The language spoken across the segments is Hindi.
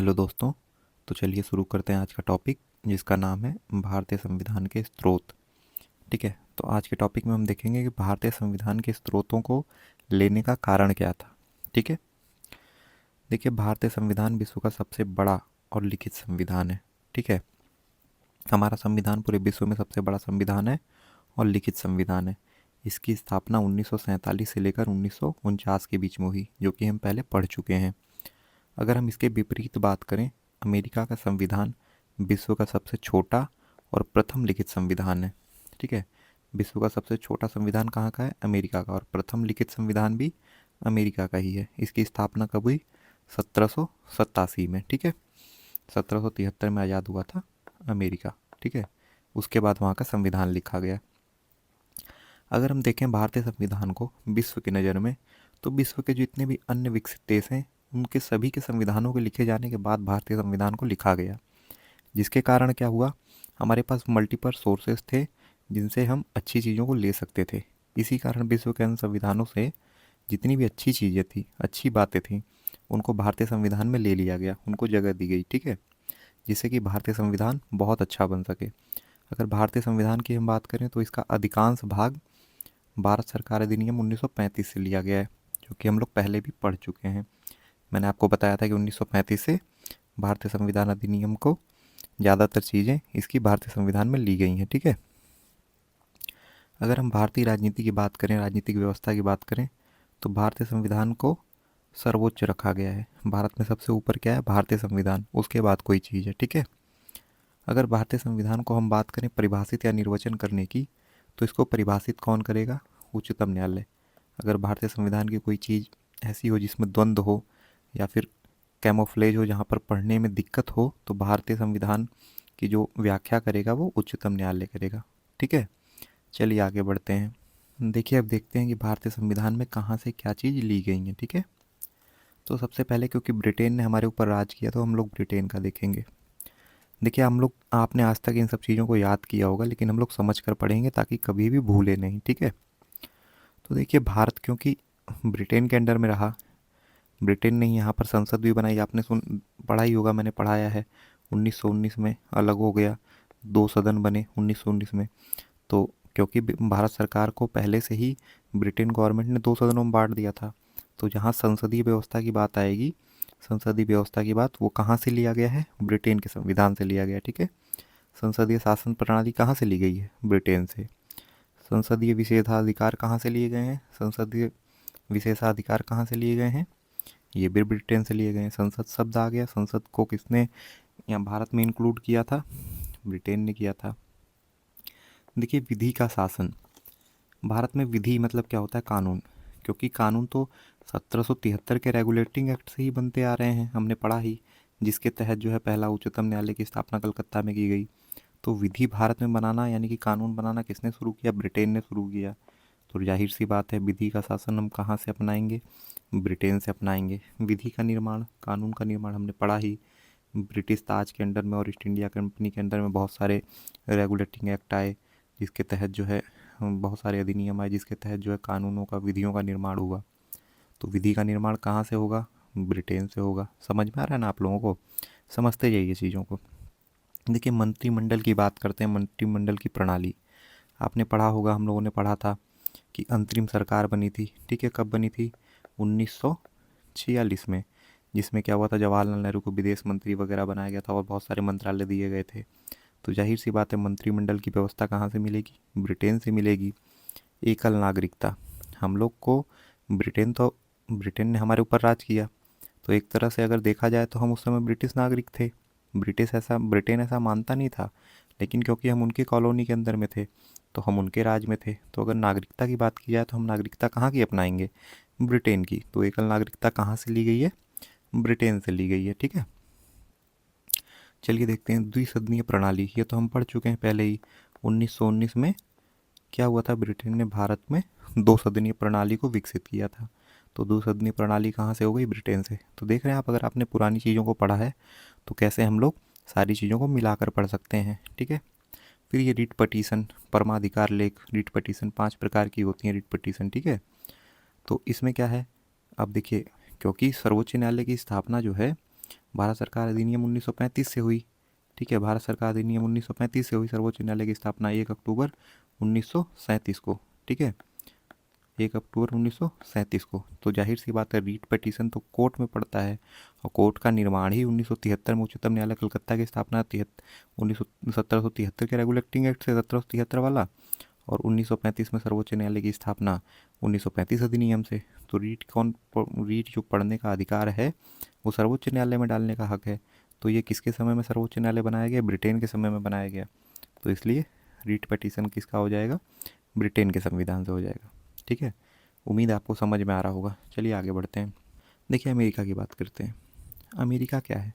हेलो दोस्तों। तो चलिए शुरू करते हैं आज का टॉपिक, जिसका नाम है भारतीय संविधान के स्रोत। ठीक है, तो आज के टॉपिक में हम देखेंगे कि भारतीय संविधान के स्रोतों को लेने का कारण क्या था। ठीक है, देखिए भारतीय संविधान विश्व का सबसे बड़ा और लिखित संविधान है। ठीक है, हमारा संविधान पूरे विश्व में सबसे बड़ा संविधान है और लिखित संविधान है। इसकी स्थापना 1947 से लेकर 1949 के बीच में हुई, जो कि हम पहले पढ़ चुके हैं। अगर हम इसके विपरीत बात करें, अमेरिका का संविधान विश्व का सबसे छोटा और प्रथम लिखित संविधान है। ठीक है, विश्व का सबसे छोटा संविधान कहाँ का है? अमेरिका का। और प्रथम लिखित संविधान भी अमेरिका का ही है। इसकी स्थापना कब हुई? 1787 में। ठीक है, 1773 में आज़ाद हुआ था अमेरिका। ठीक है, उसके बाद वहाँ का संविधान लिखा गया। अगर हम देखें भारतीय संविधान को विश्व की नज़र में, तो विश्व के जितने भी अन्य विकसित देश हैं, उनके सभी के संविधानों के लिखे जाने के बाद भारतीय संविधान को लिखा गया। जिसके कारण क्या हुआ, हमारे पास मल्टीपल सोर्सेस थे जिनसे हम अच्छी चीज़ों को ले सकते थे। इसी कारण विश्व के अन्य संविधानों से जितनी भी अच्छी चीज़ें थी, अच्छी बातें थी, उनको भारतीय संविधान में ले लिया गया, उनको जगह दी गई। ठीक है, जिससे कि भारतीय संविधान बहुत अच्छा बन सके। अगर भारतीय संविधान की हम बात करें तो इसका अधिकांश भाग भारत सरकार अधिनियम 1935 से लिया गया है, जो कि हम लोग पहले भी पढ़ चुके हैं। मैंने आपको बताया था कि 1935 से भारतीय संविधान अधिनियम को ज़्यादातर चीज़ें इसकी भारतीय संविधान में ली गई हैं। ठीक है, अगर हम भारतीय राजनीति की बात करें, राजनीतिक व्यवस्था की बात करें, तो भारतीय संविधान को सर्वोच्च रखा गया है। भारत में सबसे ऊपर क्या है? भारतीय संविधान, उसके बाद कोई चीज़ है। ठीक है, अगर भारतीय संविधान को हम बात करें परिभाषित या निर्वचन करने की, तो इसको परिभाषित कौन करेगा? उच्चतम न्यायालय। अगर भारतीय संविधान की कोई चीज़ ऐसी हो जिसमें द्वंद्व हो या फिर कैमोफ्लेज हो, जहाँ पर पढ़ने में दिक्कत हो, तो भारतीय संविधान की जो व्याख्या करेगा वो उच्चतम न्यायालय करेगा। ठीक है, चलिए आगे बढ़ते हैं। देखिए, अब देखते हैं कि भारतीय संविधान में कहाँ से क्या चीज़ ली गई है। ठीक है, तो सबसे पहले क्योंकि ब्रिटेन ने हमारे ऊपर राज किया, तो हम लोग ब्रिटेन का देखेंगे। देखिए, हम लोग, आपने आज तक इन सब चीज़ों को याद किया होगा, लेकिन हम लोग समझ कर पढ़ेंगे ताकि कभी भी भूले नहीं। ठीक है, तो देखिए भारत क्योंकि ब्रिटेन के अंडर में रहा, ब्रिटेन ने यहाँ पर संसद भी बनाई। आपने पढ़ा ही होगा, मैंने पढ़ाया है। 1919 में अलग हो गया, दो सदन बने 1919 में। तो क्योंकि भारत सरकार को पहले से ही ब्रिटेन गवर्नमेंट ने दो सदनों में बांट दिया था, तो जहाँ संसदीय व्यवस्था की बात आएगी, संसदीय व्यवस्था की बात वो कहाँ से लिया गया है? ब्रिटेन के संविधान से लिया गया। ठीक है, संसदीय शासन प्रणाली कहाँ से ली गई है? ब्रिटेन से। संसदीय विशेषाधिकार कहाँ से लिए गए हैं? संसदीय विशेषाधिकार कहाँ से लिए गए हैं? ये भी ब्रिटेन से लिए गए हैं। संसद शब्द आ गया, संसद को किसने यहाँ भारत में इंक्लूड किया था? ब्रिटेन ने किया था। देखिए, विधि का शासन, भारत में विधि मतलब क्या होता है? कानून। क्योंकि कानून तो 1773 के रेगुलेटिंग एक्ट से ही बनते आ रहे हैं, हमने पढ़ा ही, जिसके तहत जो है पहला उच्चतम न्यायालय की स्थापना कलकत्ता में की गई। तो विधि भारत में बनाना यानी कि कानून बनाना किसने शुरू किया? ब्रिटेन ने शुरू किया। तो जाहिर सी बात है, विधि का शासन हम कहाँ से अपनाएंगे? ब्रिटेन से अपनाएंगे। विधि का निर्माण, कानून का निर्माण हमने पढ़ा ही, ब्रिटिश ताज के अंडर में और ईस्ट इंडिया कंपनी के अंडर में बहुत सारे रेगुलेटिंग एक्ट आए, जिसके तहत जो है बहुत सारे अधिनियम आए, जिसके तहत जो है कानूनों का, विधियों का निर्माण हुआ। तो विधि का निर्माण कहाँ से होगा? ब्रिटेन से होगा। समझ में आ रहा है ना आप लोगों को? समझते जाइए चीज़ों को। देखिए, मंत्रिमंडल की बात करते हैं, मंत्रिमंडल की प्रणाली। आपने पढ़ा होगा, हम लोगों ने पढ़ा था कि अंतरिम सरकार बनी थी। ठीक है, कब बनी थी? 1946 में, जिसमें क्या हुआ था, जवाहरलाल नेहरू को विदेश मंत्री वगैरह बनाया गया था और बहुत सारे मंत्रालय दिए गए थे। तो जाहिर सी बात है, मंत्रिमंडल की व्यवस्था कहाँ से मिलेगी? ब्रिटेन से मिलेगी। एकल नागरिकता, हम लोग को ब्रिटेन ने हमारे ऊपर राज किया, तो एक तरह से अगर देखा जाए तो हम उस समय ब्रिटिश नागरिक थे। ब्रिटेन ऐसा मानता नहीं था, लेकिन क्योंकि हम उनकी कॉलोनी के अंदर में थे, तो हम उनके राज में थे। तो अगर नागरिकता की बात की जाए तो हम नागरिकता कहाँ की अपनाएंगे? ब्रिटेन की। तो एकल नागरिकता कहाँ से ली गई है? ब्रिटेन से ली गई है। ठीक है, चलिए देखते हैं द्विसदनीय प्रणाली। ये तो हम पढ़ चुके हैं पहले ही। 1919 में क्या हुआ था? ब्रिटेन ने भारत में दो सदनीय प्रणाली को विकसित किया था। तो दो सदनीय प्रणाली कहाँ से हो गई? ब्रिटेन से। तो देख रहे हैं आप, अगर आपने पुरानी चीज़ों को पढ़ा है तो कैसे हम लोग सारी चीज़ों को मिलाकर पढ़ सकते हैं। ठीक है, फिर ये रिट पटिशन, परमाधिकार लेख, रिट पटिशन 5 प्रकार की होती हैं रिट पटिशन। ठीक है, तो इसमें क्या है? अब देखिए, क्योंकि सर्वोच्च न्यायालय की स्थापना जो है भारत सरकार अधिनियम 1935 से हुई। ठीक है, भारत सरकार अधिनियम 1935 से हुई। सर्वोच्च न्यायालय की स्थापना 1 अक्टूबर 1937 को। ठीक है, 1 अक्टूबर 1937 को। तो जाहिर सी बात है, रीट पटिशन तो कोर्ट में पड़ता है, और कोर्ट का निर्माण ही 1973 में उच्चतम न्यायालय कलकत्ता की स्थापना 1773 के रेगुलेटिंग एक्ट से 1773 वाला, और 1935 में सर्वोच्च न्यायालय की स्थापना 1935 अधिनियम से। तो रीट जो पढ़ने का अधिकार है वो सर्वोच्च न्यायालय में डालने का हक है। तो ये किसके समय में सर्वोच्च न्यायालय बनाया गया? ब्रिटेन के समय में बनाया गया। तो इसलिए रीट पटिशन किसका हो जाएगा? ब्रिटेन के संविधान से हो जाएगा। ठीक है, उम्मीद है आपको समझ में आ रहा होगा। चलिए आगे बढ़ते हैं। देखिए, अमेरिका की बात करते हैं। अमेरिका क्या है?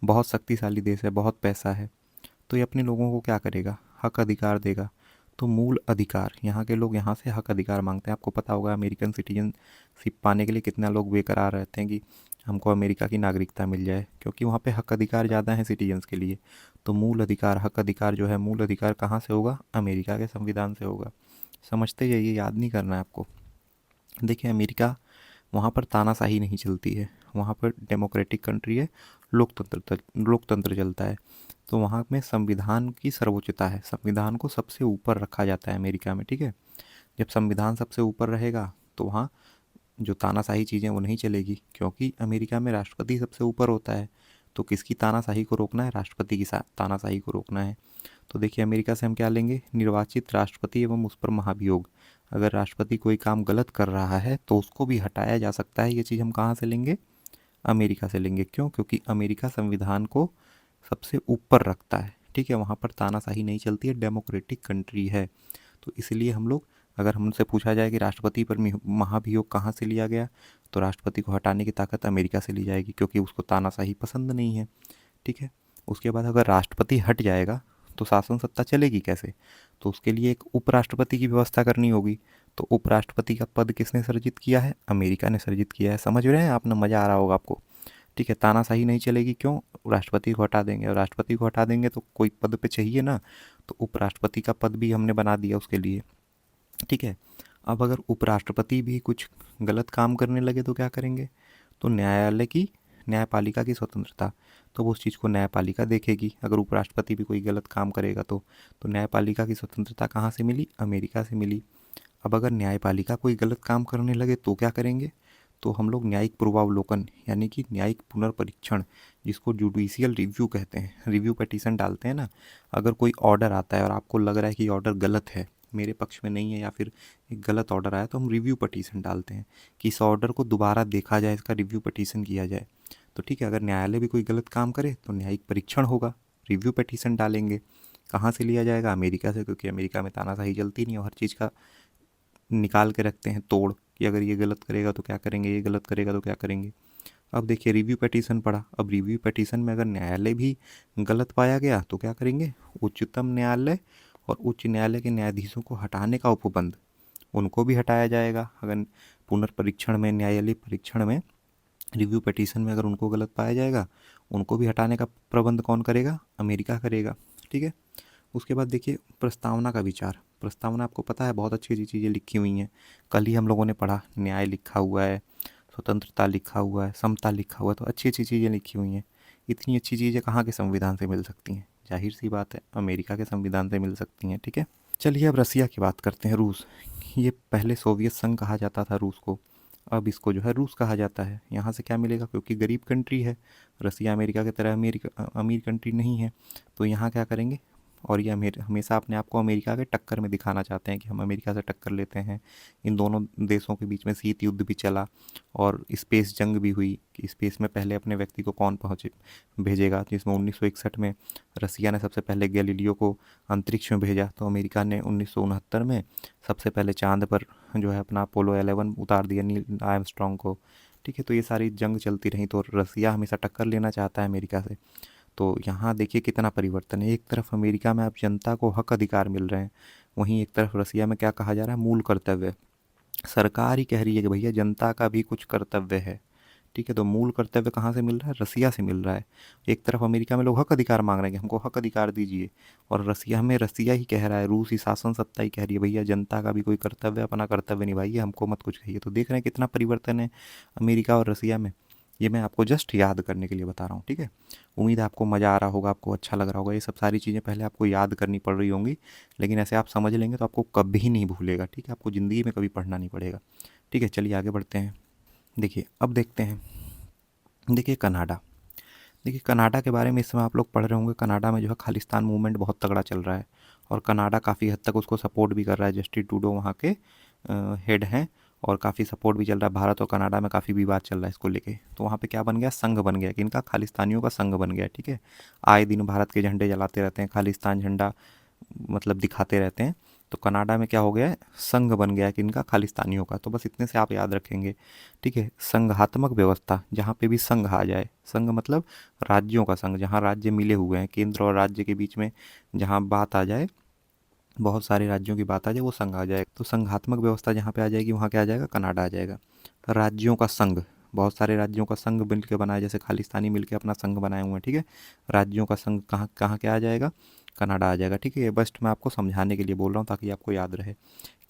बहुत शक्तिशाली देश है, बहुत पैसा है। तो ये अपने लोगों को क्या करेगा? हक अधिकार देगा। तो मूल अधिकार, यहाँ के लोग यहाँ से हक अधिकार मांगते हैं। आपको पता होगा अमेरिकन सिटीजनशिप पाने के लिए कितना लोग बेकरार रहते हैं कि हमको अमेरिका की नागरिकता मिल जाए, क्योंकि वहाँ पे हक अधिकार ज़्यादा हैं सिटीजन्स के लिए। तो मूल अधिकार, हक अधिकार जो है, मूल अधिकार कहाँ से होगा? अमेरिका के संविधान से होगा। समझते जाइए, याद नहीं करना है आपको। देखिए, अमेरिका, वहाँ पर तानाशाही नहीं चलती है, वहाँ पर डेमोक्रेटिक कंट्री है, लोकतंत्र चलता है। तो वहाँ में संविधान की सर्वोच्चता है, संविधान को सबसे ऊपर रखा जाता है अमेरिका में। ठीक है, जब संविधान सबसे ऊपर रहेगा तो वहाँ जो तानाशाही चीज़ें वो नहीं चलेगी, क्योंकि अमेरिका में राष्ट्रपति सबसे ऊपर होता है। तो किसकी तानाशाही को रोकना है? राष्ट्रपति की तानाशाही को रोकना है। तो देखिए, अमेरिका से हम क्या लेंगे? निर्वाचित राष्ट्रपति एवं उस पर महाभियोग। अगर राष्ट्रपति कोई काम गलत कर रहा है तो उसको भी हटाया जा सकता है। ये चीज़ हम कहाँ से लेंगे? अमेरिका से लेंगे। क्यों? क्योंकि अमेरिका संविधान को सबसे ऊपर रखता है। ठीक है, वहाँ पर तानाशाही नहीं चलती है, डेमोक्रेटिक कंट्री है। तो इसलिए हम लोग, अगर हमसे पूछा जाए कि राष्ट्रपति पर महाभियोग कहाँ से लिया गया, तो राष्ट्रपति को हटाने की ताकत अमेरिका से ली जाएगी, क्योंकि उसको तानाशाही पसंद नहीं है। ठीक है, उसके बाद अगर राष्ट्रपति हट जाएगा तो शासन सत्ता चलेगी कैसे? तो उसके लिए एक उपराष्ट्रपति की व्यवस्था करनी होगी। तो उपराष्ट्रपति का पद किसने सृजित किया है? अमेरिका ने सृजित किया है। समझ रहे हैं आप ना? मज़ा आ रहा होगा आपको। ठीक है, तानाशाही नहीं चलेगी। क्यों? राष्ट्रपति को हटा देंगे, और राष्ट्रपति को हटा देंगे तो कोई पद पे चाहिए ना, तो उपराष्ट्रपति का पद भी हमने बना दिया उसके लिए। ठीक है, अब अगर उपराष्ट्रपति भी कुछ गलत काम करने लगे तो क्या करेंगे? तो न्यायपालिका की स्वतंत्रता, तो वो उस चीज़ को न्यायपालिका देखेगी। अगर उपराष्ट्रपति भी कोई गलत काम करेगा तो न्यायपालिका की स्वतंत्रता कहाँ से मिली? अमेरिका से मिली। अब अगर न्यायपालिका कोई गलत काम करने लगे तो क्या करेंगे? तो हम लोग न्यायिक पूर्वावलोकन, यानी कि न्यायिक पुनर्परीक्षण, जिसको जुडिशियल रिव्यू कहते हैं, रिव्यू पटिशन डालते हैं ना। अगर कोई ऑर्डर आता है और आपको लग रहा है कि ऑर्डर गलत है, मेरे पक्ष में नहीं है, या फिर एक गलत ऑर्डर आया, तो हम रिव्यू पटिशन डालते हैं कि इस ऑर्डर को दोबारा देखा जाए, इसका रिव्यू पटिशन किया जाए। तो ठीक है, अगर न्यायालय भी कोई गलत काम करे तो न्यायिक परीक्षण होगा, रिव्यू पटिशन डालेंगे। कहाँ से लिया जाएगा? अमेरिका से, क्योंकि अमेरिका में तानाशाही चलती नहीं है, हर चीज़ का निकाल के रखते हैं तोड़, कि अगर ये गलत करेगा तो क्या करेंगे, ये गलत करेगा तो क्या करेंगे। अब देखिए, रिव्यू पटिशन पड़ा। अब रिव्यू पटिशन में अगर न्यायालय भी गलत पाया गया तो क्या करेंगे? उच्चतम न्यायालय और उच्च न्यायालय के न्यायाधीशों को हटाने का उपबंध, उनको भी हटाया जाएगा। अगर पुनर्परीक्षण में, न्यायालय परीक्षण में, रिव्यू पटिशन में अगर उनको गलत पाया जाएगा, उनको भी हटाने का प्रबंध कौन करेगा? अमेरिका करेगा। ठीक है, उसके बाद देखिए, प्रस्तावना का विचार। प्रस्तावना, आपको पता है, बहुत अच्छी अच्छी चीज़ें लिखी हुई हैं। कल ही हम लोगों ने पढ़ा, न्याय लिखा हुआ है, स्वतंत्रता लिखा हुआ है, समता लिखा हुआ है। तो अच्छी अच्छी चीज़ें लिखी हुई हैं। इतनी अच्छी चीज़ें कहाँ के संविधान से मिल सकती हैं? जाहिर सी बात है, अमेरिका के संविधान से मिल सकती हैं। ठीक है, चलिए अब रसिया की बात करते हैं। रूस, ये पहले सोवियत संघ कहा जाता था रूस को, अब इसको जो है रूस कहा जाता है। यहाँ से क्या मिलेगा? क्योंकि गरीब कंट्री है, रसिया अमेरिका की तरह अमीर कंट्री नहीं है। तो यहाँ क्या करेंगे? और ये हमेशा अपने आप को अमेरिका के टक्कर में दिखाना चाहते हैं कि हम अमेरिका से टक्कर लेते हैं। इन दोनों देशों के बीच में शीत युद्ध भी चला, और स्पेस जंग भी हुई कि स्पेस में पहले अपने व्यक्ति को कौन पहुँचे भेजेगा, जिसमें 1961 में रसिया ने सबसे पहले गैलीलियो को अंतरिक्ष में भेजा। तो अमेरिका ने 1969 में सबसे पहले चांद पर जो है अपना अपोलो 11 उतार दिया, नील आर्मस्ट्रॉन्ग को। ठीक है, तो ये सारी जंग चलती रही। तो रसिया हमेशा टक्कर लेना चाहता है अमेरिका से। तो यहाँ देखिए कितना परिवर्तन है। एक तरफ अमेरिका में अब जनता को हक अधिकार मिल रहे हैं, वहीं एक तरफ रसिया में क्या कहा जा रहा है? मूल कर्तव्य। सरकार ही कह रही है कि भैया जनता का भी कुछ कर्तव्य है। ठीक है, तो मूल कर्तव्य कहाँ से मिल रहा है? रसिया से मिल रहा है। एक तरफ अमेरिका में लोग हक अधिकार मांग रहे हैं कि हमको हक अधिकार दीजिए, और रसिया ही कह रहा है, रूसी शासन सत्ता ही कह रही है भैया जनता का भी कोई कर्तव्य, अपना कर्तव्य निभाइए, हमको मत कुछ कहिए। तो देख रहे हैं कितना परिवर्तन है अमेरिका और रसिया में। ये मैं आपको जस्ट याद करने के लिए बता रहा हूँ, ठीक है। उम्मीद है आपको मज़ा आ रहा होगा, आपको अच्छा लग रहा होगा। ये सब सारी चीज़ें पहले आपको याद करनी पड़ रही होंगी, लेकिन ऐसे आप समझ लेंगे तो आपको कभी नहीं भूलेगा, ठीक है। आपको ज़िंदगी में कभी पढ़ना नहीं पड़ेगा, ठीक है। चलिए आगे बढ़ते हैं। देखिए अब देखते हैं, देखिए कनाडा। देखिए कनाडा के बारे में इस समय आप लोग पढ़ रहे होंगे, कनाडा में जो है खालिस्तान मूवमेंट बहुत तगड़ा चल रहा है, और कनाडा काफ़ी हद तक उसको सपोर्ट भी कर रहा है। जस्टिन ट्रूडो वहाँ के हेड हैं, और काफ़ी सपोर्ट भी चल रहा है। भारत और कनाडा में काफ़ी विवाद चल रहा है इसको लेके। तो वहाँ पे क्या बन गया, संघ बन गया कि इनका खालिस्तानियों का संघ बन गया, ठीक है। आए दिन भारत के झंडे जलाते रहते हैं, खालिस्तान झंडा मतलब दिखाते रहते हैं। तो कनाडा में क्या हो गया है, संघ बन गया है कि इनका खालिस्तानियों का। तो बस इतने से आप याद रखेंगे, ठीक है। संघात्मक व्यवस्था, जहाँ पे भी संघ आ जाए, संघ मतलब राज्यों का संघ, जहाँ राज्य मिले हुए हैं, केंद्र और राज्य के बीच में जहाँ बात आ जाए, बहुत सारे राज्यों की बात आ जाए, वो संघ आ जाए। तो संघात्मक व्यवस्था जहाँ पे आ जाएगी, वहाँ क्या आ जाएगा, कनाडा आ जाएगा। राज्यों का संघ, बहुत सारे राज्यों का संघ मिल के बनाया, जैसे खालिस्तानी मिल के अपना संघ बनाए हुए हैं, ठीक है। राज्यों का संघ कहाँ कहाँ क्या आ जाएगा, कनाडा आ जाएगा, ठीक है। ये बस मैं आपको समझाने के लिए बोल रहा हूँ ताकि आपको याद रहे।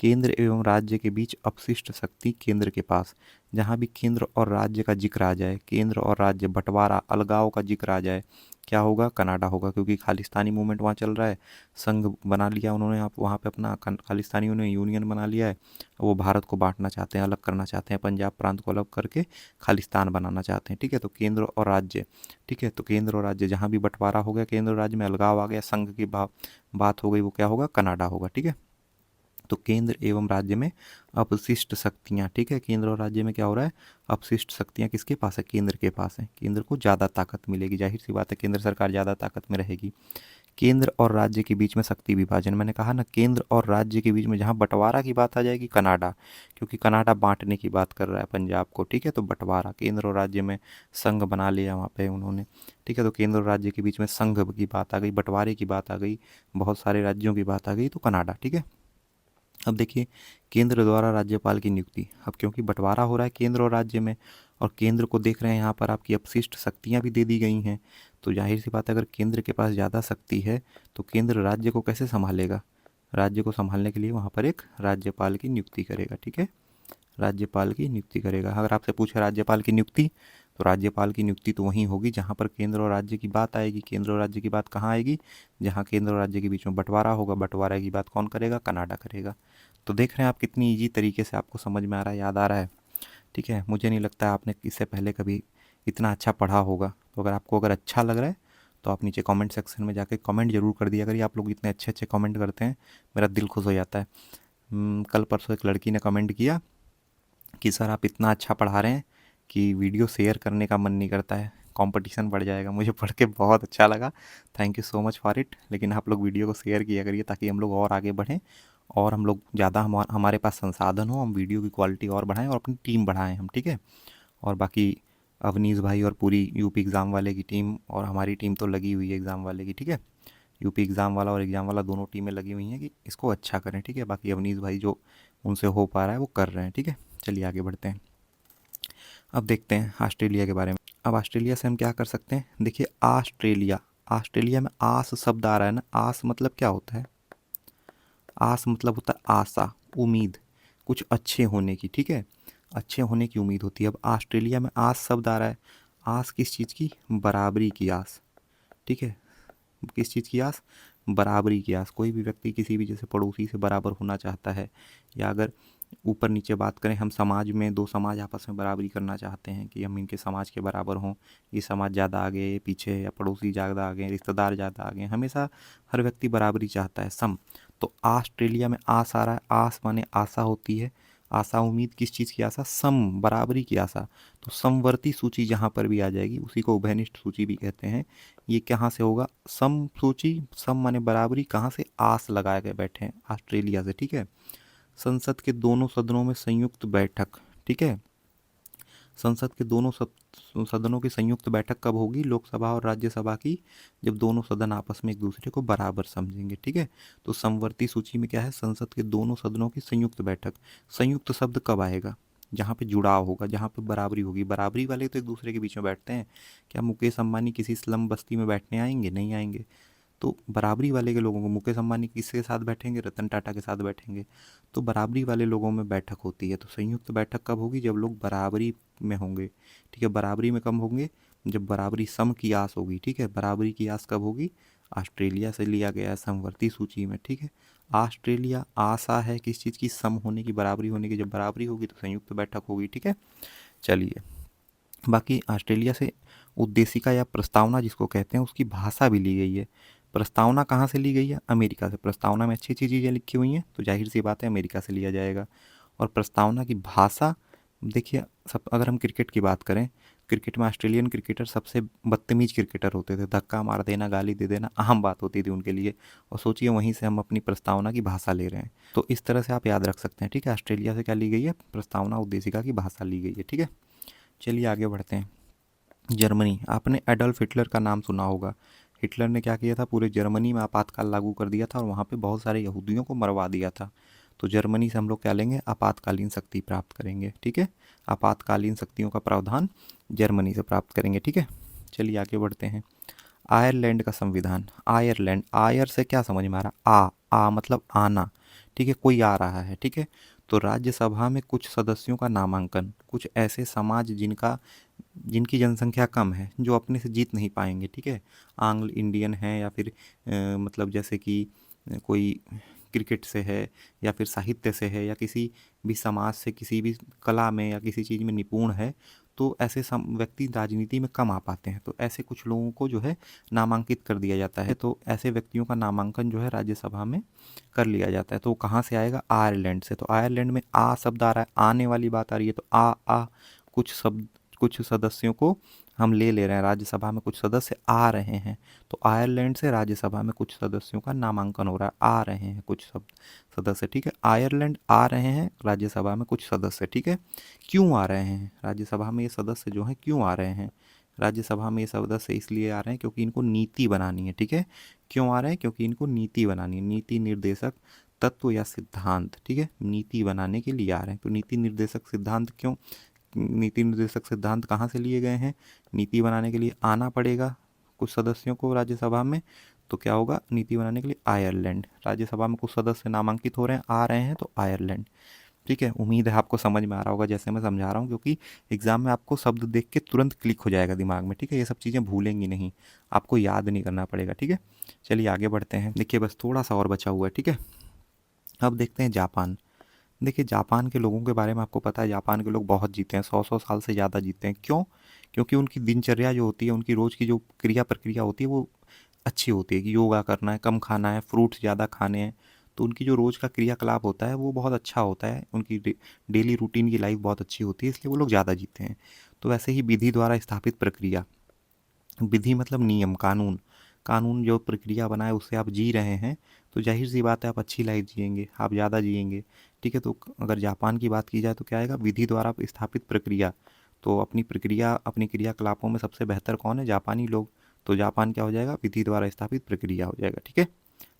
केंद्र एवं राज्य के बीच अपशिष्ट शक्ति केंद्र के पास, जहाँ भी केंद्र और राज्य का जिक्र आ जाए, केंद्र और राज्य बंटवारा अलगाव का जिक्र आ जाए, क्या होगा, कनाडा होगा। क्योंकि खालिस्तानी मूवमेंट वहाँ चल रहा है, संघ बना लिया उन्होंने, आप वहाँ पे अपना खालिस्तानियों ने यूनियन बना लिया है। वो भारत को बांटना चाहते हैं, अलग करना चाहते हैं, पंजाब प्रांत को अलग करके खालिस्तान बनाना चाहते हैं, ठीक है। तो केंद्र और राज्य, ठीक है, तो केंद्र और राज्य जहाँ भी बंटवारा हो गया, केंद्र और राज्य में अलगाव आ गया, संघ की बात हो गई, वो क्या होगा, कनाडा होगा, ठीक है। तो केंद्र एवं राज्य में अपशिष्ट शक्तियाँ, ठीक है। केंद्र और राज्य में क्या हो रहा है, अपशिष्ट शक्तियाँ किसके पास है, केंद्र के पास है। केंद्र को ज़्यादा ताकत मिलेगी, जाहिर सी बात है, केंद्र सरकार ज़्यादा ताकत में रहेगी। केंद्र और राज्य के बीच में शक्ति विभाजन, मैंने कहा ना, केंद्र और राज्य के बीच में जहाँ बंटवारा की बात आ जाएगी, कनाडा, क्योंकि कनाडा बांटने की बात कर रहा है पंजाब को, ठीक है। तो बंटवारा, केंद्र और राज्य में संघ बना लिया वहाँ पे उन्होंने, ठीक है। तो केंद्र और राज्य के बीच में संघ की बात आ गई, बंटवारे की बात आ गई, बहुत सारे राज्यों की बात आ गई, तो कनाडा, ठीक है। अब देखिए, केंद्र द्वारा राज्यपाल की नियुक्ति, अब क्योंकि बंटवारा हो रहा है केंद्र और राज्य में, और केंद्र को देख रहे हैं यहाँ पर आपकी अपशिष्ट शक्तियाँ भी दे दी गई हैं, तो जाहिर सी बात है, अगर केंद्र के पास ज़्यादा शक्ति है तो केंद्र राज्य को कैसे संभालेगा, राज्य को संभालने के लिए वहाँ पर एक राज्यपाल की नियुक्ति करेगा, ठीक है। राज्यपाल की नियुक्ति करेगा। अगर आपसे पूछे राज्यपाल की नियुक्ति, तो राज्यपाल की नियुक्ति तो वहीं होगी जहाँ पर केंद्र और राज्य की बात आएगी। केंद्र और राज्य की बात कहाँ आएगी, जहाँ केंद्र और राज्य के बीच में बंटवारा होगा, बंटवारा की बात कौन करेगा, कनाडा करेगा। तो देख रहे हैं आप कितनी ईजी तरीके से आपको समझ में आ रहा है, याद आ रहा है, ठीक है। मुझे नहीं लगता है आपने इससे पहले कभी इतना अच्छा पढ़ा होगा। तो अगर आपको अगर अच्छा लग रहा है तो आप नीचे कमेंट सेक्शन में जाके कमेंट जरूर कर दिया करिए। आप लोग इतने अच्छे अच्छे कमेंट करते हैं, मेरा दिल खुश हो जाता है। कल परसों एक लड़की ने कमेंट किया कि सर आप इतना अच्छा पढ़ा रहे हैं कि वीडियो शेयर करने का मन नहीं करता है, कंपटीशन बढ़ जाएगा। मुझे पढ़ के बहुत अच्छा लगा, thank you so much for it. लेकिन आप लोग वीडियो को शेयर किया करिए ताकि हम लोग और आगे बढ़ें, और हम लोग ज़्यादा हमारे पास संसाधन हो, हम वीडियो की क्वालिटी और बढ़ाएं और अपनी टीम बढ़ाएं हम, ठीक है। और बाकी अवनीश भाई और पूरी यूपी एग्ज़ाम वाले की टीम और हमारी टीम तो लगी हुई है एग्ज़ाम वाले की, ठीक है। यूपी एग्ज़ाम वाला और एग्ज़ाम वाला दोनों टीमें लगी हुई हैं कि इसको अच्छा करें, ठीक है। बाकी अवनीश भाई जो उनसे हो पा रहा है वो कर रहे हैं, ठीक है। चलिए आगे बढ़ते हैं। अब देखते हैं ऑस्ट्रेलिया के बारे में। अब ऑस्ट्रेलिया से हम क्या कर सकते हैं, देखिए ऑस्ट्रेलिया, ऑस्ट्रेलिया में आस शब्द आ रहा है ना, आस मतलब क्या होता है, आस मतलब होता है आशा, उम्मीद, कुछ अच्छे होने की, ठीक है, अच्छे होने की उम्मीद होती है। अब ऑस्ट्रेलिया में आस शब्द आ रहा है, आस किस चीज़ की, बराबरी की आस, ठीक है। किस चीज़ की आस, बराबरी की आस। कोई भी व्यक्ति किसी भी जैसे पड़ोसी से बराबर होना चाहता है, या अगर ऊपर नीचे बात करें, हम समाज में दो समाज आपस में बराबरी करना चाहते हैं कि हम इनके समाज के बराबर हों, ये समाज ज़्यादा आगे, ये पीछे, या पड़ोसी ज़्यादा आगे, रिश्तेदार ज़्यादा आगे, हमेशा हर व्यक्ति बराबरी चाहता है, सम। तो ऑस्ट्रेलिया में आस आ रहा है, आस माने आशा होती है, आशा उम्मीद, किस चीज़ की आशा, सम, बराबरी की आशा। तो समवर्ती सूची जहाँ पर भी आ जाएगी उसी को उभयनिष्ठ सूची भी कहते हैं। ये कहाँ से होगा, सम सूची, सम माने बराबरी, कहाँ से, आस लगाए गए बैठे हैं ऑस्ट्रेलिया से, ठीक है। संसद के दोनों सदनों में संयुक्त बैठक, ठीक है। संसद के दोनों सदनों की संयुक्त बैठक कब होगी, लोकसभा और राज्यसभा की, जब दोनों सदन आपस में एक दूसरे को बराबर समझेंगे, ठीक है। तो समवर्ती सूची में क्या है, संसद के दोनों सदनों की संयुक्त बैठक। संयुक्त शब्द कब आएगा, जहाँ पे जुड़ाव होगा, जहाँ पे बराबरी होगी। बराबरी वाले तो एक दूसरे के बीच में बैठते हैं, क्या मुकेश अंबानी किसी स्लम बस्ती में बैठने आएंगे, नहीं आएंगे। तो बराबरी वाले के लोगों को, मुकेश अंबानी किसके साथ बैठेंगे, रतन टाटा के साथ बैठेंगे। तो बराबरी वाले लोगों में बैठक होती है। तो संयुक्त बैठक कब होगी, जब लोग बराबरी में होंगे। ठीक है, बराबरी में कब होंगे, जब बराबरी सम की आस होगी। ठीक है, बराबरी की आस कब होगी, ऑस्ट्रेलिया से लिया गया है समवर्ती सूची में। ठीक है, ऑस्ट्रेलिया आशा है किस चीज़ की, सम होने की, बराबरी होने की। जब बराबरी होगी तो संयुक्त बैठक होगी। ठीक है, चलिए, बाकी ऑस्ट्रेलिया से उद्देशिका या प्रस्तावना जिसको कहते हैं उसकी भाषा भी ली गई है। प्रस्तावना कहाँ से ली गई है, अमेरिका से। प्रस्तावना में अच्छी अच्छी चीज़ें लिखी हुई हैं, तो जाहिर सी बात है अमेरिका से लिया जाएगा। और प्रस्तावना की भाषा, देखिए, सब अगर हम क्रिकेट की बात करें, क्रिकेट में ऑस्ट्रेलियन क्रिकेटर सबसे बदतमीज क्रिकेटर होते थे। धक्का मार देना, गाली दे देना आम बात होती थी उनके लिए। और सोचिए वहीं से हम अपनी प्रस्तावना की भाषा ले रहे हैं। तो इस तरह से आप याद रख सकते हैं। ठीक है, ऑस्ट्रेलिया से क्या ली गई है, प्रस्तावना उद्देशिका की भाषा ली गई है। ठीक है, चलिए आगे बढ़ते हैं। जर्मनी, आपने एडोल्फ हिटलर का नाम सुना होगा। हिटलर ने क्या किया था, पूरे जर्मनी में आपातकाल लागू कर दिया था और वहाँ पे बहुत सारे यहूदियों को मरवा दिया था। तो जर्मनी से हम लोग क्या लेंगे, आपातकालीन शक्ति प्राप्त करेंगे। ठीक है, आपातकालीन शक्तियों का प्रावधान जर्मनी से प्राप्त करेंगे। ठीक है, चलिए आगे बढ़ते हैं। आयरलैंड का संविधान। आयरलैंड, आयर से क्या समझ में आ रहा, आ मतलब आना। ठीक है, कोई आ रहा है। ठीक है, तो राज्यसभा में कुछ सदस्यों का नामांकन, कुछ ऐसे समाज जिनकी जनसंख्या कम है, जो अपने से जीत नहीं पाएंगे। ठीक है, आंग्ल इंडियन है, या फिर मतलब जैसे कि कोई क्रिकेट से है, या फिर साहित्य से है, या किसी भी समाज से, किसी भी कला में या किसी चीज़ में निपुण है। तो ऐसे व्यक्ति राजनीति में कम आ पाते हैं। तो ऐसे कुछ लोगों को जो है नामांकित कर दिया जाता है। तो ऐसे व्यक्तियों का नामांकन जो है राज्यसभा में कर लिया जाता है। तो कहाँ से आएगा, आयरलैंड से। तो आयरलैंड में आ शब्द आ रहा है, आने वाली बात आ रही है। तो आ कुछ सदस्यों को हम ले रहे हैं राज्यसभा में, कुछ सदस्य आ रहे हैं। तो आयरलैंड से राज्यसभा में कुछ सदस्यों का नामांकन हो रहा है, आ रहे हैं कुछ सदस्य। ठीक है, आयरलैंड आ रहे हैं राज्यसभा में कुछ सदस्य। ठीक है, क्यों आ रहे हैं राज्यसभा में ये सदस्य जो हैं, क्यों आ रहे हैं राज्यसभा में ये सदस्य, इसलिए आ रहे हैं क्योंकि इनको नीति बनानी है। ठीक है, क्यों आ रहे हैं, क्योंकि इनको नीति बनानी है, नीति निर्देशक तत्व या सिद्धांत। ठीक है, नीति बनाने के लिए आ रहे हैं। तो नीति निर्देशक सिद्धांत क्यों, नीति निर्देशक सिद्धांत कहाँ से लिए गए हैं, नीति बनाने के लिए आना पड़ेगा कुछ सदस्यों को राज्यसभा में। तो क्या होगा, नीति बनाने के लिए आयरलैंड, राज्यसभा में कुछ सदस्य नामांकित हो रहे हैं, आ रहे हैं, तो आयरलैंड। ठीक है, उम्मीद है आपको समझ में आ रहा होगा जैसे मैं समझा रहा हूँ, क्योंकि एग्जाम में आपको शब्द देख के तुरंत क्लिक हो जाएगा दिमाग में। ठीक है, ये सब चीज़ें भूलेंगी नहीं, आपको याद नहीं करना पड़ेगा। ठीक है, चलिए आगे बढ़ते हैं। देखिए, बस थोड़ा सा और बचा हुआ है। ठीक है, अब देखते हैं जापान। देखिए, जापान के लोगों के बारे में आपको पता है, जापान के लोग बहुत जीते हैं, 100 साल से ज़्यादा जीते हैं। क्यों, क्योंकि उनकी दिनचर्या जो होती है, उनकी रोज़ की जो क्रिया प्रक्रिया होती है वो अच्छी होती है, कि योगा करना है, कम खाना है, फ्रूट्स ज़्यादा खाने हैं। तो उनकी जो रोज़ का क्रियाकलाप होता है वो बहुत अच्छा होता है, उनकी डेली रूटीन की लाइफ बहुत अच्छी होती है, इसलिए वो लोग ज़्यादा जीते हैं। तो वैसे ही विधि द्वारा स्थापित प्रक्रिया, विधि मतलब नियम, कानून, कानून जो प्रक्रिया बनाए उससे आप जी रहे हैं, तो जाहिर सी बात है आप अच्छी लाइफ जिएंगे, आप ज़्यादा जिएंगे। ठीक है, तो अगर जापान की बात की जाए तो क्या आएगा, विधि द्वारा स्थापित प्रक्रिया। तो अपनी प्रक्रिया, अपनी क्रियाकलापों में सबसे बेहतर कौन है, जापानी लोग। तो जापान क्या हो जाएगा, विधि द्वारा स्थापित प्रक्रिया हो जाएगा। ठीक है,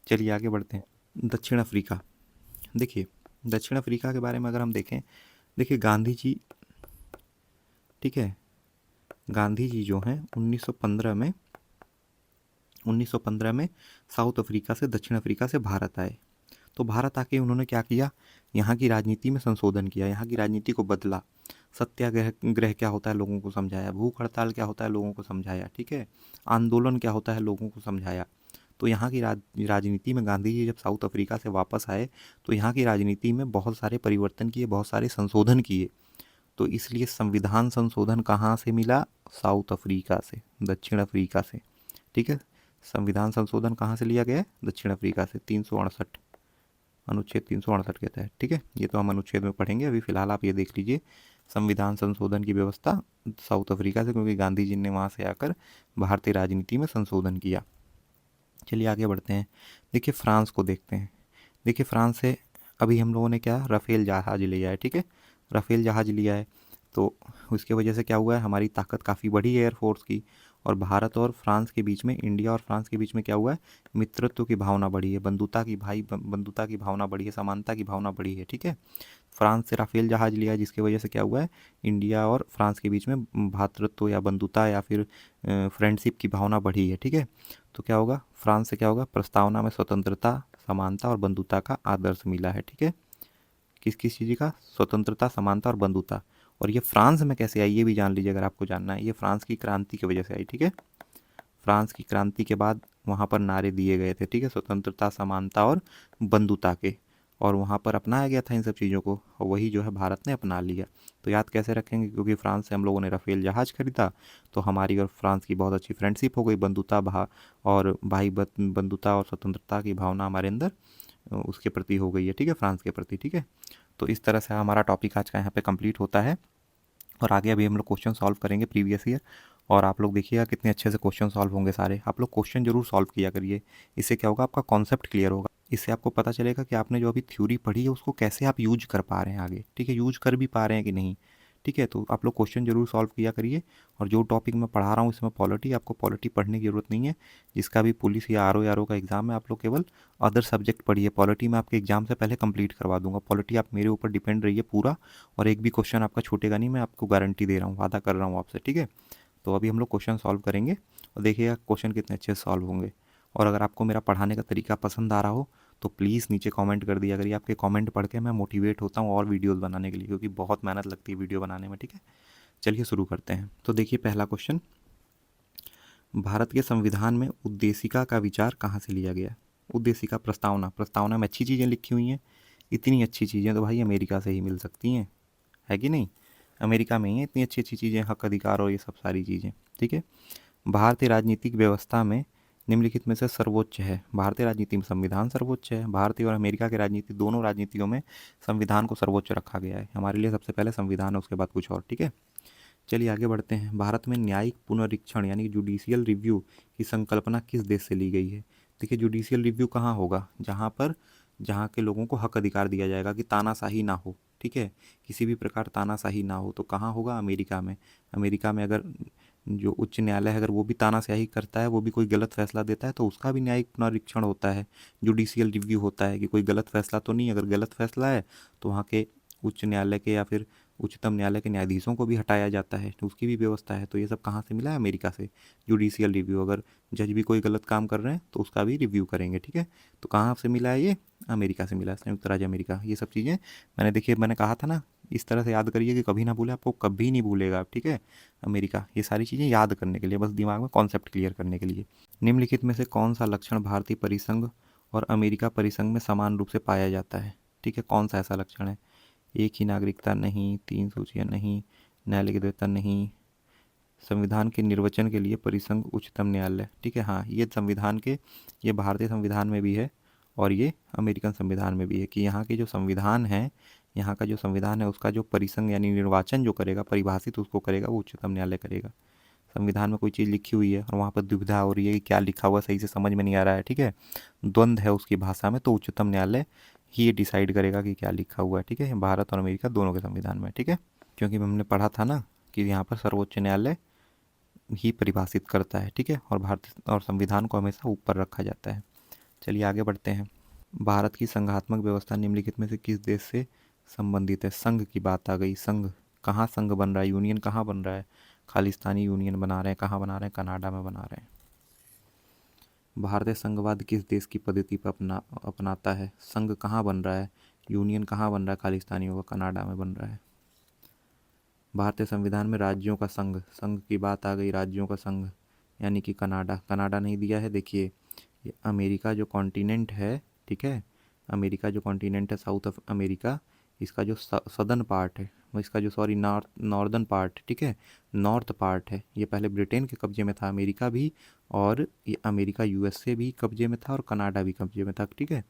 चलिए आगे बढ़ते हैं। दक्षिण अफ्रीका। देखिए, दक्षिण अफ्रीका के बारे में अगर हम देखें, देखिए गांधी जी, ठीक है, गांधी जी जो हैं 1915 में साउथ अफ्रीका से, दक्षिण अफ्रीका से भारत आए। तो भारत आके उन्होंने क्या किया, यहाँ की राजनीति में संशोधन किया, यहाँ की राजनीति को बदला। सत्याग्रह ग्रह क्या होता है लोगों को समझाया, भूख हड़ताल क्या होता है लोगों को समझाया। ठीक है, आंदोलन क्या होता है लोगों को समझाया। तो यहाँ की राजनीति में गांधी जी जब साउथ अफ्रीका से वापस आए तो यहाँ की राजनीति में बहुत सारे परिवर्तन किए, बहुत सारे संशोधन किए। तो इसलिए संविधान संशोधन कहाँ से मिला, साउथ अफ्रीका से, दक्षिण अफ्रीका से। ठीक है, संविधान संशोधन कहाँ से लिया गया है, दक्षिण अफ्रीका से, 368, अनुच्छेद 368 के तहत। ठीक है, ये तो हम अनुच्छेद में पढ़ेंगे, अभी फिलहाल आप ये देख लीजिए, संविधान संशोधन की व्यवस्था साउथ अफ्रीका से, क्योंकि गांधी जी ने वहाँ से आकर भारतीय राजनीति में संशोधन किया। चलिए आगे बढ़ते हैं। देखिए, फ्रांस को देखते हैं। देखिए, फ्रांस से अभी हम लोगों ने क्या, राफेल जहाज लिया है। ठीक है, राफेल जहाज लिया है, तो उसके वजह से क्या हुआ है, हमारी ताकत काफ़ी बढ़ी है एयरफोर्स की। और भारत और फ्रांस के बीच में, इंडिया और फ्रांस के बीच में क्या हुआ है, मित्रत्व की भावना बढ़ी है, बंधुता की भावना बढ़ी है, समानता की भावना बढ़ी है। ठीक है, फ्रांस से राफेल जहाज़ लिया जिसकी वजह से क्या हुआ है, इंडिया और फ्रांस के बीच में भ्रातृत्व या बंधुता या फिर फ्रेंडशिप की भावना बढ़ी है। ठीक है, तो क्या होगा, फ्रांस से क्या होगा, प्रस्तावना में स्वतंत्रता, समानता और बंधुता का आदर्श मिला है। ठीक है, किस किस चीज़ का, स्वतंत्रता, समानता और बंधुता। और ये फ्रांस में कैसे आई ये भी जान लीजिए अगर आपको जानना है, ये फ्रांस की क्रांति की वजह से आई। ठीक है, फ्रांस की क्रांति के बाद वहाँ पर नारे दिए गए थे, ठीक है, स्वतंत्रता, समानता और बंधुता के, और वहाँ पर अपनाया गया था इन सब चीज़ों को, और वही जो है भारत ने अपना लिया। तो याद कैसे रखेंगे, क्योंकि फ्रांस से हम लोगों ने राफेल जहाज़ खरीदा, तो हमारी और फ्रांस की बहुत अच्छी फ्रेंडशिप हो गई, बंधुता और स्वतंत्रता की भावना हमारे अंदर उसके प्रति हो गई है। ठीक है, फ्रांस के प्रति। ठीक है, तो इस तरह से हमारा टॉपिक आज का यहाँ पे कंप्लीट होता है, और आगे अभी हम लोग क्वेश्चन सॉल्व करेंगे प्रीवियस ईयर, और आप लोग देखिएगा कितने अच्छे से क्वेश्चन सॉल्व होंगे सारे। आप लोग क्वेश्चन जरूर सॉल्व किया करिए, इससे क्या होगा, आपका कॉन्सेप्ट क्लियर होगा, इससे आपको पता चलेगा कि आपने जो अभी थ्योरी पढ़ी है उसको कैसे आप यूज कर पा रहे हैं आगे। ठीक है, यूज कर भी पा रहे हैं कि नहीं। ठीक है, तो आप लोग क्वेश्चन जरूर सॉल्व किया करिए। और जो टॉपिक मैं पढ़ा रहा हूँ इसमें पॉलिटी, आपको पॉलिटी पढ़ने की ज़रूरत नहीं है। जिसका भी पुलिस या आर ओ का एग्ज़ाम है, आप लोग केवल अदर सब्जेक्ट पढ़िए। पॉलिटी मैं आपके एग्जाम से पहले कंप्लीट करवा दूंगा। पॉलिटी आप मेरे ऊपर डिपेंड रहिए पूरा, और एक भी क्वेश्चन आपका छूटेगा नहीं, मैं आपको गारंटी दे रहा हूँ, वादा कर रहा हूँ आपसे। ठीक है, तो अभी हम लोग क्वेश्चन सॉल्व करेंगे, और देखिएगा क्वेश्चन कितने अच्छे से सॉल्व होंगे। और अगर आपको मेरा पढ़ाने का तरीका पसंद आ रहा हो तो प्लीज़ नीचे कमेंट कर दिया करिए। आपके कमेंट पढ़ के मैं मोटिवेट होता हूँ और वीडियोस बनाने के लिए, क्योंकि बहुत मेहनत लगती है वीडियो बनाने में। ठीक है, चलिए शुरू करते हैं। तो देखिए पहला क्वेश्चन, भारत के संविधान में उद्देशिका का विचार कहाँ से लिया गया। उद्देशिका, प्रस्तावना, प्रस्तावना में अच्छी चीज़ें लिखी हुई हैं। इतनी अच्छी चीज़ें तो भाई अमेरिका से ही मिल सकती हैं, है कि नहीं। अमेरिका में ही है इतनी अच्छी अच्छी चीज़ें, हक अधिकार और ये सब सारी चीज़ें। ठीक है, भारतीय राजनीतिक व्यवस्था में निम्नलिखित में से सर्वोच्च है। भारतीय राजनीति में संविधान सर्वोच्च है। भारतीय और अमेरिका के राजनीति, दोनों राजनीतियों में संविधान को सर्वोच्च रखा गया है। हमारे लिए सबसे पहले संविधान है, उसके बाद कुछ और। ठीक है, चलिए आगे बढ़ते हैं। भारत में न्यायिक पुनरीक्षण यानी जुडिशियल रिव्यू की संकल्पना किस देश से ली गई है। देखिए जुडिशियल रिव्यू कहाँ होगा, जहाँ के लोगों को हक अधिकार दिया जाएगा कि तानाशाही ना हो। ठीक है, किसी भी प्रकार तानाशाही ना हो, तो कहाँ होगा, अमेरिका में। अमेरिका में अगर जो उच्च न्यायालय है अगर वो भी तानाशाही करता है, वो भी कोई गलत फैसला देता है, तो उसका भी न्यायिक पुनरीक्षण होता है, जुडिशियल रिव्यू होता है कि कोई गलत फैसला तो नहीं। अगर गलत फैसला है तो वहाँ के उच्च न्यायालय के या फिर उच्चतम न्यायालय के न्यायाधीशों को भी हटाया जाता है, तो उसकी भी व्यवस्था है। तो ये सब कहाँ से मिला है, अमेरिका से। जुडिशियल रिव्यू, अगर जज भी कोई गलत काम कर रहे हैं तो उसका भी रिव्यू करेंगे। ठीक है, तो कहाँ से मिला है ये, अमेरिका से मिला है, संयुक्त राज्य अमेरिका। ये सब चीज़ें मैंने कहा था ना, इस तरह से याद करिए कि कभी ना भूले, आपको कभी नहीं भूलेगा आप। ठीक है, अमेरिका, ये सारी चीज़ें याद करने के लिए, बस दिमाग में कॉन्सेप्ट क्लियर करने के लिए। निम्नलिखित में से कौन सा लक्षण भारतीय परिसंघ और अमेरिका परिसंघ में समान रूप से पाया जाता है। ठीक है, कौन सा ऐसा लक्षण है, एक ही नागरिकता नहीं, तीन सूचियाँ नहीं, न्यायालय की द्वैता नहीं, संविधान के निर्वचन के लिए परिसंघ उच्चतम न्यायालय। ठीक है, हाँ, ये भारतीय संविधान में भी है और ये अमेरिकन संविधान में भी है कि यहाँ के जो संविधान है, यहाँ का जो संविधान है उसका जो परिसंघ यानी निर्वाचन जो करेगा, परिभाषित उसको करेगा, वो उच्चतम न्यायालय करेगा। संविधान में कोई चीज़ लिखी हुई है और वहाँ पर दुविधा हो रही है कि क्या लिखा हुआ सही से समझ में नहीं आ रहा है, ठीक है, द्वंद्व है उसकी भाषा में, तो उच्चतम न्यायालय ही ये डिसाइड करेगा कि क्या लिखा हुआ है। ठीक है, भारत और अमेरिका दोनों के संविधान में। ठीक है, क्योंकि हमने पढ़ा था ना कि यहाँ पर सर्वोच्च न्यायालय ही परिभाषित करता है। ठीक है, और भारत और संविधान को हमेशा ऊपर रखा जाता है। चलिए आगे बढ़ते हैं। भारत की संघात्मक व्यवस्था निम्नलिखित में से किस देश से संबंधित है। संघ की बात आ गई, संघ, कहाँ संघ बन रहा है, यूनियन कहाँ बन रहा है, खालिस्तानी यूनियन बना रहे हैं, कहाँ बना रहे हैं, कनाडा में बना रहे हैं। भारतीय संघवाद किस देश की पद्धति पर अपनाता है। संघ कहाँ बन रहा है, यूनियन कहाँ बन रहा है, खालिस्तानियों का कनाडा में बन रहा है। भारतीय संविधान में राज्यों का संघ, संघ की बात आ गई, राज्यों का संघ यानी कि कनाडा, कनाडा नहीं दिया है। देखिए ये अमेरिका जो कॉन्टिनेंट है, ठीक है, अमेरिका जो कॉन्टिनेंट है, साउथ ऑफ अमेरिका, इसका जो सदर्न पार्ट है, इसका जो सॉरी नॉर्दर्न पार्ट, ठीक है, नॉर्थ पार्ट है, ये पहले ब्रिटेन के कब्जे में था, अमेरिका भी, और ये अमेरिका यूएसए भी कब्जे में था और कनाडा भी कब्जे में था। ठीक है,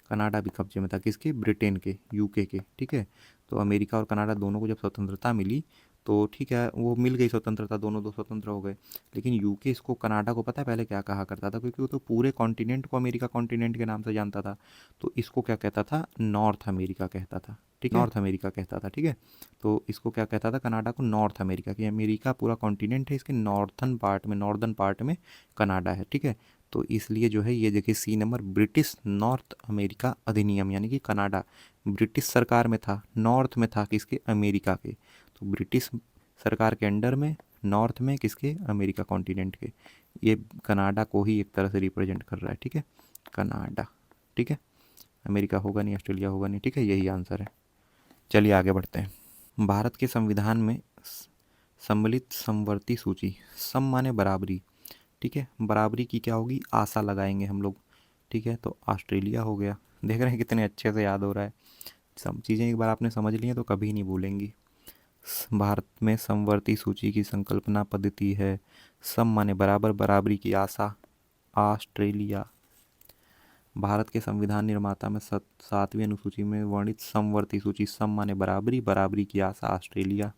कनाडा भी कब्जे में था, किसके, ब्रिटेन के, यूके के। ठीक है, तो अमेरिका और कनाडा दोनों को जब स्वतंत्रता मिली तो ठीक है, वो मिल गई स्वतंत्रता, दोनों दो स्वतंत्र हो गए। लेकिन यूके इसको, कनाडा को पता है पहले क्या कहा करता था, क्योंकि वो तो पूरे कॉन्टिनेंट को अमेरिका कॉन्टिनेंट के नाम से जानता था, तो इसको क्या कहता था, नॉर्थ अमेरिका कहता था, ठीक है, नॉर्थ अमेरिका कहता था, ठीक है। तो इसको क्या कहता था, कनाडा को नॉर्थ अमेरिका, की अमेरिका पूरा कॉन्टिनेंट है, इसके नॉर्दर्न पार्ट में कनाडा है, ठीक है। तो इसलिए जो है ये देखिए C number, British North America अधिनियम, यानी कि कनाडा ब्रिटिश सरकार में था, नॉर्थ में था किसके, अमेरिका के। तो ब्रिटिश सरकार के अंडर में, नॉर्थ में किसके, अमेरिका कॉन्टिनेंट के। ये कनाडा को ही एक तरह से रिप्रेजेंट कर रहा है, ठीक है, कनाडा, ठीक है। अमेरिका होगा नहीं, ऑस्ट्रेलिया होगा नहीं, ठीक है, यही आंसर है। चलिए आगे बढ़ते हैं। भारत के संविधान में सम्मिलित समवर्ती सूची, सम माने बराबरी, ठीक है, बराबरी की क्या होगी, आशा लगाएंगे हम लोग, ठीक है। तो ऑस्ट्रेलिया हो गया, देख रहे हैं कितने अच्छे से याद हो रहा है, सब चीज़ें एक बार आपने समझ ली हैं तो कभी नहीं भूलेंगी। भारत में समवर्ती सूची की संकल्पना पद्धति है, सम माने बराबर, बराबरी की आशा, ऑस्ट्रेलिया। भारत के संविधान निर्माता में 7वीं अनुसूची में वर्णित समवर्ती सूची, सम माने बराबरी, बराबरी की आशा, ऑस्ट्रेलिया।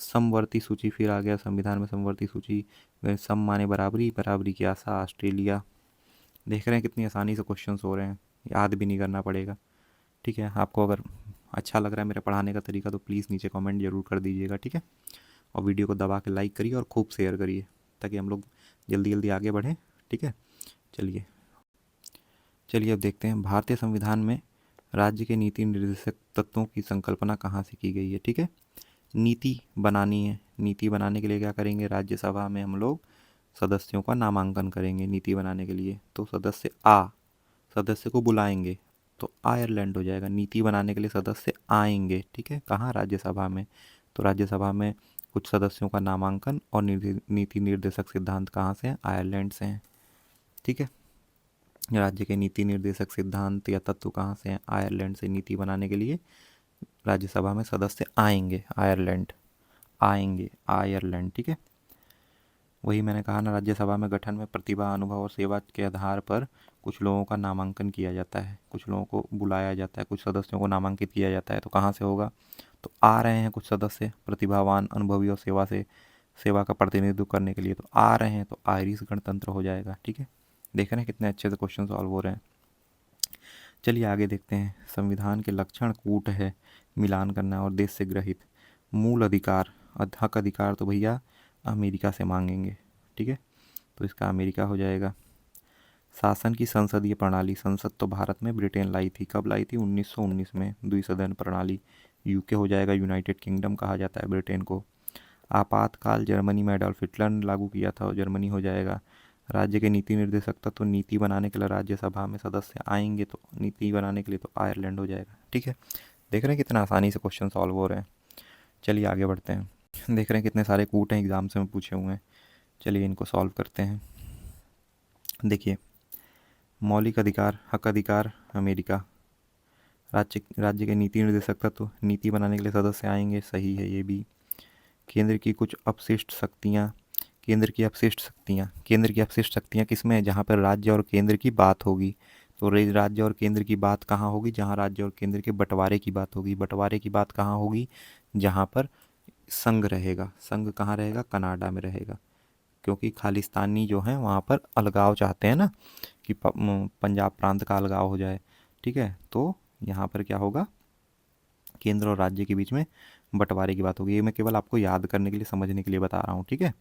समवर्ती सूची फिर आ गया संविधान में, समवर्ती सूची में सम माने बराबरी, बराबरी की आशा, ऑस्ट्रेलिया। देख रहे हैं कितनी आसानी से क्वेश्चंस हो रहे हैं, याद भी नहीं करना पड़ेगा, ठीक है। आपको अगर अच्छा लग रहा है मेरे पढ़ाने का तरीका तो प्लीज़ नीचे कमेंट जरूर कर दीजिएगा, ठीक है। और वीडियो को दबा के लाइक करिए और खूब शेयर करिए, ताकि हम लोग जल्दी जल्दी आगे बढ़ें, ठीक है। चलिए चलिए अब देखते हैं भारतीय संविधान में राज्य के नीति निर्देशक तत्वों की संकल्पना कहाँ से की गई है, ठीक है। नीति बनानी है, नीति बनाने के लिए क्या करेंगे, राज्यसभा में हम लोग सदस्यों का नामांकन करेंगे नीति बनाने के लिए। तो सदस्य को बुलाएंगे, तो आयरलैंड हो जाएगा। नीति बनाने के लिए सदस्य आएंगे, ठीक है, कहाँ, राज्यसभा में। तो राज्यसभा में कुछ सदस्यों का नामांकन और नीति निर्देशक सिद्धांत कहाँ से हैं, आयरलैंड से हैं, ठीक है। राज्य के नीति निर्देशक सिद्धांत या तत्व कहाँ से हैं, आयरलैंड से। नीति बनाने के लिए राज्यसभा में सदस्य आएंगे, आयरलैंड, ठीक है। वही मैंने कहा ना, राज्यसभा में गठन में प्रतिभा, अनुभव और सेवा के आधार पर कुछ लोगों का नामांकन किया जाता है, कुछ लोगों को बुलाया जाता है, कुछ सदस्यों को नामांकित किया जाता है। तो कहाँ से होगा, तो आ रहे हैं कुछ सदस्य प्रतिभावान, अनुभवी और सेवा का प्रतिनिधित्व करने के लिए, तो आ रहे हैं, तो आयरिश गणतंत्र हो जाएगा, ठीक है। देख रहे हैं कितने अच्छे से क्वेश्चन सॉल्व हो रहे हैं। चलिए आगे देखते हैं। संविधान के लक्षण कूट है, मिलान करना और देश से ग्रहित। मूल अधिकार, हक अधिकार तो भैया अमेरिका से मांगेंगे, ठीक है, तो इसका अमेरिका हो जाएगा। शासन की संसदीय प्रणाली, संसद तो भारत में ब्रिटेन लाई थी, कब लाई थी, 1919 में, द्विसदन प्रणाली। यूके हो जाएगा, यूनाइटेड किंगडम कहा जाता है ब्रिटेन को। आपातकाल, जर्मनी में एडोल्फ हिटलर ने लागू किया था, और जर्मनी हो जाएगा। राज्य के नीति निर्देशक तो नीति बनाने के लिए राज्यसभा में सदस्य आएंगे, तो नीति बनाने के लिए तो आयरलैंड हो जाएगा, ठीक है। देख रहे हैं कितना आसानी से क्वेश्चन सॉल्व हो रहे हैं। चलिए आगे बढ़ते हैं। देख रहे हैं कितने सारे कूट हैं एग्जाम से में पूछे हुए हैं, चलिए इनको सॉल्व करते हैं। देखिए, मौलिक अधिकार, हक अधिकार अमेरिका। राज्य के नीति निर्देशक तो नीति बनाने के लिए सदस्य आएंगे, सही है ये भी। केंद्र की कुछ अपशिष्ट शक्तियाँ, केंद्र की अपशिष्ट शक्तियाँ किसमें है, जहाँ पर राज्य और केंद्र की बात होगी। तो राज्य और केंद्र की बात कहाँ होगी, जहाँ राज्य और केंद्र के बंटवारे की बात होगी। बंटवारे की बात कहाँ होगी, जहाँ पर संघ रहेगा। संघ कहाँ रहेगा, कनाडा में रहेगा, क्योंकि खालिस्तानी जो हैं वहाँ पर अलगाव चाहते हैं ना, कि पंजाब प्रांत का अलगाव हो जाए, ठीक है। तो यहाँ पर क्या होगा, केंद्र और राज्य के बीच में बंटवारे की बात होगी। ये मैं केवल आपको याद करने के लिए, समझने के लिए बता रहा हूँ, ठीक है।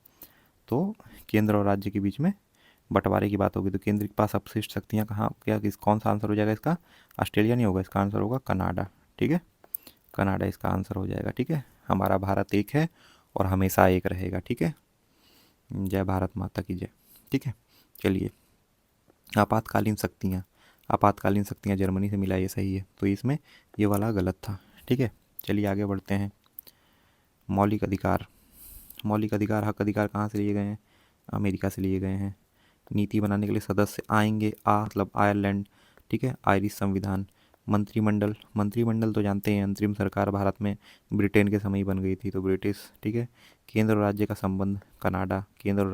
तो केंद्र और राज्य के बीच में बंटवारे की बात होगी, तो केंद्र के पास अपशिष्ट शक्तियाँ कहाँ, कौन सा आंसर हो जाएगा इसका, ऑस्ट्रेलिया नहीं होगा, इसका आंसर होगा कनाडा, ठीक है। कनाडा इसका आंसर हो जाएगा, ठीक है। हमारा भारत एक है और हमेशा एक रहेगा, ठीक है। जय भारत माता की जय, ठीक है। चलिए, आपातकालीन शक्तियाँ जर्मनी से मिला, ये सही है, तो इसमें ये वाला गलत था, ठीक है। चलिए आगे बढ़ते हैं। मौलिक अधिकार, हक अधिकार कहाँ से लिए गए हैं, अमेरिका से लिए गए हैं। नीति बनाने के लिए सदस्य आएंगे, मतलब आयरलैंड, ठीक है। आयरिश संविधान। मंत्रिमंडल तो जानते हैं, अंतरिम सरकार भारत में ब्रिटेन के समय ही बन गई थी, तो ब्रिटिश, ठीक है। केंद्र और राज्य का संबंध, कनाडा। केंद्र और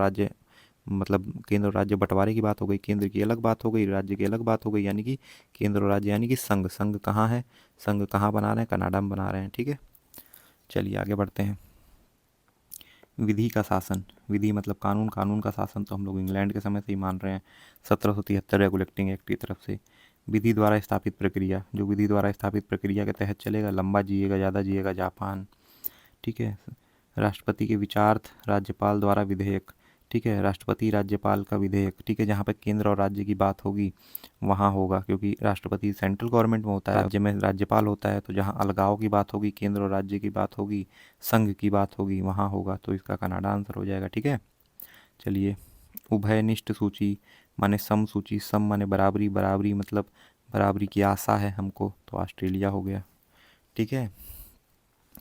राज्य बंटवारे की बात हो गई, केंद्र की अलग बात हो गई, राज्य की अलग बात हो गई, यानी कि केंद्र और राज्य, यानी कि संघ कहाँ है, संघ कहाँ बना रहे हैं, कनाडा में बना रहे हैं, ठीक है। चलिए आगे बढ़ते हैं। विधि का शासन, विधि मतलब कानून, कानून का शासन तो हम लोग इंग्लैंड के समय से ही मान रहे हैं, 1773 रेगुलेटिंग एक्ट की तरफ से। विधि द्वारा स्थापित प्रक्रिया, जो विधि द्वारा स्थापित प्रक्रिया के तहत चलेगा, लंबा जिएगा ज़्यादा जिएगा, जापान। ठीक है। राष्ट्रपति के विचारार्थ राज्यपाल द्वारा विधेयक, ठीक है, राष्ट्रपति राज्यपाल का विधेयक, ठीक है, जहाँ पे केंद्र और राज्य की बात होगी वहाँ होगा, क्योंकि राष्ट्रपति सेंट्रल गवर्नमेंट में होता है, राज्य में राज्यपाल होता है, तो जहाँ अलगाव की बात होगी, केंद्र और राज्य की बात होगी, संघ की बात होगी, वहाँ होगा, तो इसका कनाडा आंसर हो जाएगा। ठीक है, चलिए। उभयनिष्ठ सूची माने सम सूची, सम माने बराबरी, बराबरी मतलब बराबरी की आशा है हमको, तो ऑस्ट्रेलिया हो गया। ठीक है,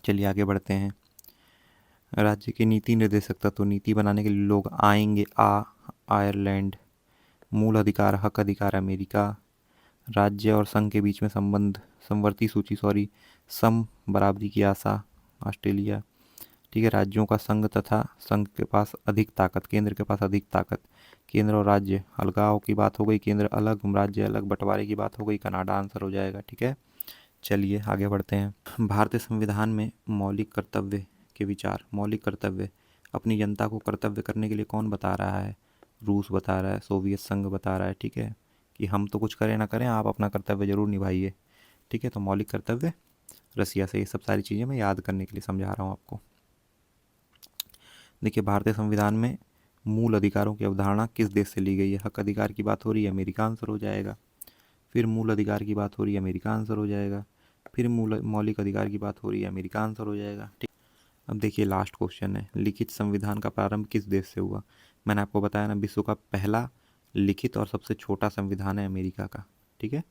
चलिए आगे बढ़ते हैं। राज्य के नीति निर्देशक तत्व, नीति बनाने के लिए लोग आएंगे, आयरलैंड। मूल अधिकार, हक अधिकार, अमेरिका। राज्य और संघ के बीच में संबंध, समवर्ती सूची, सॉरी, सम बराबरी की आशा, ऑस्ट्रेलिया। ठीक है, राज्यों का संघ तथा संघ के पास अधिक ताकत, केंद्र के पास अधिक ताकत, केंद्र और राज्य, अलगाव की बात हो गई, केंद्र अलग राज्य अलग, बंटवारे की बात हो गई, कनाडा आंसर हो जाएगा। ठीक है, चलिए आगे बढ़ते हैं। भारतीय संविधान में मौलिक कर्तव्य के विचार, मौलिक कर्तव्य, अपनी जनता को कर्तव्य करने के लिए कौन बता रहा है? रूस बता रहा है, सोवियत संघ बता रहा है। ठीक है, कि हम तो कुछ करें ना करें, आप अपना कर्तव्य जरूर निभाइए। ठीक है, तो मौलिक कर्तव्य रसिया से। ये सब सारी चीज़ें मैं याद करने के लिए समझा रहा हूँ आपको। देखिए, भारतीय संविधान में मूल अधिकारों की अवधारणा किस देश से ली गई है? हक अधिकार की बात हो रही है, अमेरिका आंसर हो जाएगा। फिर मूल अधिकार की बात हो रही है, अमेरिका आंसर हो जाएगा। फिर मौलिक अधिकार की बात हो रही है, अमेरिका आंसर हो जाएगा। ठीक, अब देखिए लास्ट क्वेश्चन है, लिखित संविधान का प्रारंभ किस देश से हुआ? मैंने आपको बताया ना, विश्व का पहला लिखित और सबसे छोटा संविधान है अमेरिका का। ठीक है,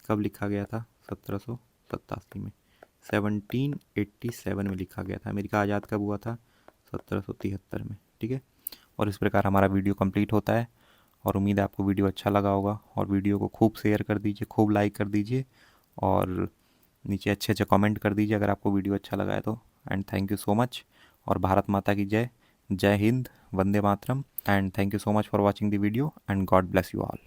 कब लिखा गया था? 1787 में, 1787 में लिखा गया था। अमेरिका आज़ाद कब हुआ था? 1773 में। ठीक है, और इस प्रकार हमारा वीडियो कंप्लीट होता है, और उम्मीद है आपको वीडियो अच्छा लगा होगा, और वीडियो को खूब शेयर कर दीजिए, खूब लाइक कर दीजिए, और नीचे अच्छे अच्छे कमेंट कर दीजिए अगर आपको वीडियो अच्छा लगा है तो। And thank you so much, और भारत माता की जय, जय हिंद, वंदे मातरम, and thank you so much for watching the video, and God bless you all.